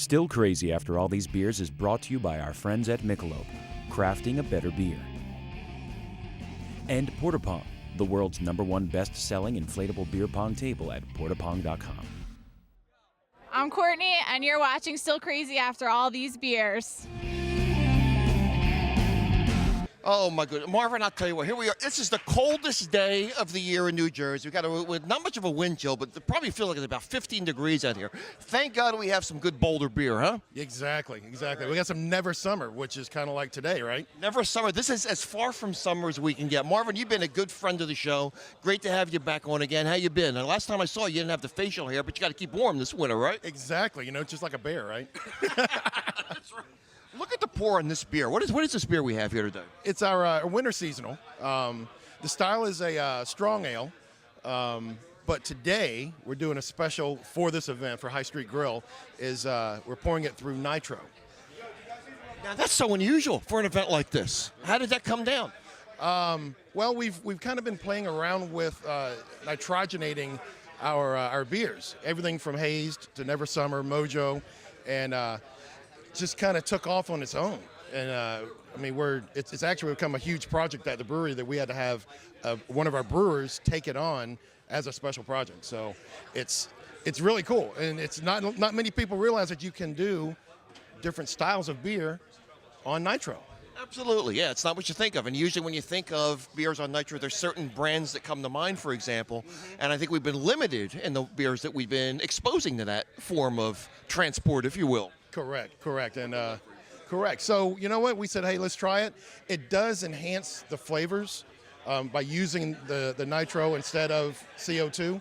Still Crazy After All These Beers is brought to you by our friends at Michelob, crafting a better beer. And Porta Pong, the world's #1 best-selling inflatable beer pong table at portapong.com. I'm Courtney, and you're watching Still Crazy After All These Beers. Oh, my goodness. Marvin, I'll tell you what, here we are. This is the coldest day of the year in New Jersey. We've got not much of a wind chill, but it probably feels like it's about 15 degrees out here. Thank God we have some good Boulder beer, huh? Exactly. We got some Never Summer, which is kind of like today, right? Never summer. This is as far from summer as we can get. Marvin, you've been a good friend of the show. Great to have you back on again. How you been? And last time I saw you, you didn't have the facial hair, but you got to keep warm this winter, right? Exactly. Just like a bear, right? That's right. Look at the pour on this beer. What is this beer we have here today? It's our winter seasonal. The style is a strong ale, but today we're doing a special for this event for High Street Grill. We're pouring it through nitro. Now that's so unusual for an event like this. How did that come down? Well, we've kind of been playing around with nitrogenating our beers, everything from hazed to Never Summer, Mojo, and just kind of took off on its own. And it's actually become a huge project at the brewery that we had to have one of our brewers take it on as a special project. So it's really cool, and it's not many people realize that you can do different styles of beer on nitro. Absolutely, yeah. It's not what you think of. And usually when you think of beers on nitro, there's certain brands that come to mind, for example. And I think we've been limited in the beers that we've been exposing to that form of transport, if you will. Correct. And correct. So you know what? We said, hey, let's try it. It does enhance the flavors by using the nitro instead of CO2.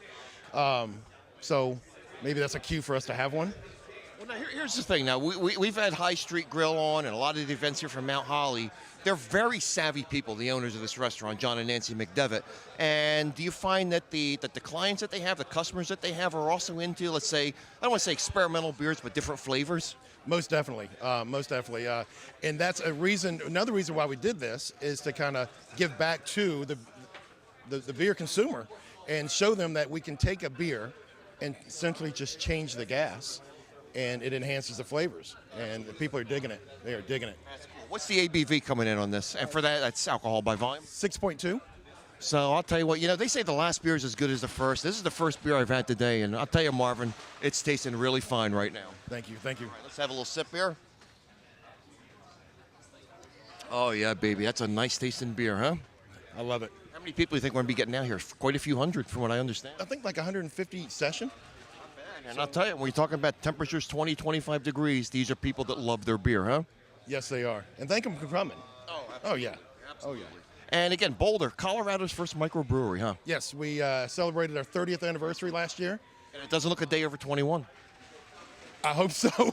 So maybe that's a cue for us to have one. Well, now here's the thing. Now, we've had High Street Grill on and a lot of the events here from Mount Holly. They're very savvy people, the owners of this restaurant, John and Nancy McDevitt. And do you find that the clients that they have, the customers that they have, are also into, let's say, I don't want to say experimental beers, but different flavors? Most definitely. And that's another reason why we did this is to kind of give back to the beer consumer and show them that we can take a beer and essentially just change the gas, and it enhances the flavors. And the people are digging it. They are digging it. What's the ABV coming in on this? And for that, that's alcohol by volume? 6.2. So I'll tell you what, they say the last beer is as good as the first. This is the first beer I've had today, and I'll tell you, Marvin, it's tasting really fine right now. Thank you. All right, let's have a little sip here. Oh, yeah, baby. That's a nice tasting beer, huh? I love it. How many people do you think we're going to be getting out here? Quite a few hundred, from what I understand. I think like 150 session. Not bad. And I'll tell you, when you're talking about temperatures 20, 25 degrees, these are people that love their beer, huh? Yes, they are. And thank them for coming. Oh, absolutely. Oh, yeah. Absolutely. And again, Boulder, Colorado's first microbrewery, huh? Yes, we celebrated our 30th anniversary last year. And it doesn't look a day over 21. I hope so.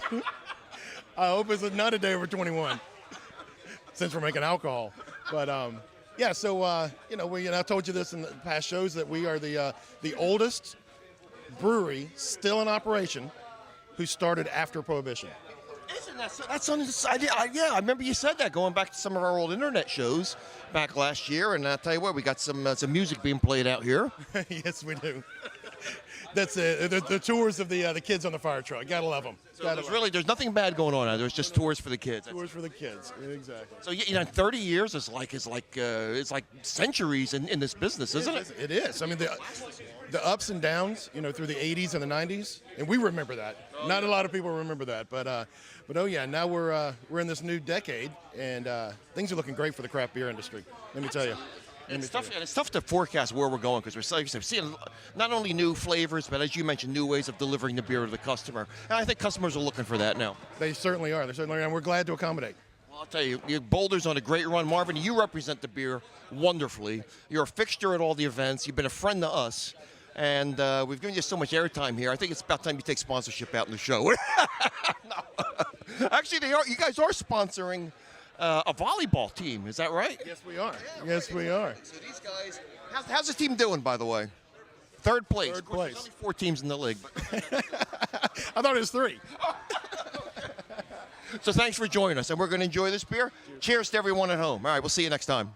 I hope it's not a day over 21 since we're making alcohol. But, yeah, so, I told you this in the past shows that we are the oldest brewery still in operation who started after Prohibition. Isn't that so? That's on the side. Yeah, I remember you said that going back to some of our old internet shows back last year. And I'll tell you what, we got some music being played out here. Yes, we do. That's the tours of the kids on the fire truck. Gotta love them. So there's nothing bad going on now. There's just tours for the kids. Tours for the kids. Exactly. So 30 years is like centuries in this business, isn't it? It is. I mean, the ups and downs, through the 80s and the 90s, and we remember that. Not a lot of people remember that, but oh yeah, now we're in this new decade, and things are looking great for the craft beer industry. Let me tell you. And it's tough to forecast where we're going because we're seeing not only new flavors, but as you mentioned, new ways of delivering the beer to the customer. And I think customers are looking for that now. They certainly are. And we're glad to accommodate. Well, I'll tell you, Boulder's on a great run. Marvin, you represent the beer wonderfully. You're a fixture at all the events. You've been a friend to us. And we've given you so much airtime here. I think it's about time you take sponsorship out in the show. No. Actually, you guys are sponsoring a volleyball team. Is that right? Yes, we are. Yes, we are. So these guys, how's the team doing, by the way? Third place. Third place. There's only 4 teams in the league. I thought it was 3. So thanks for joining us, and we're going to enjoy this beer. Cheers to everyone at home. All right, we'll see you next time.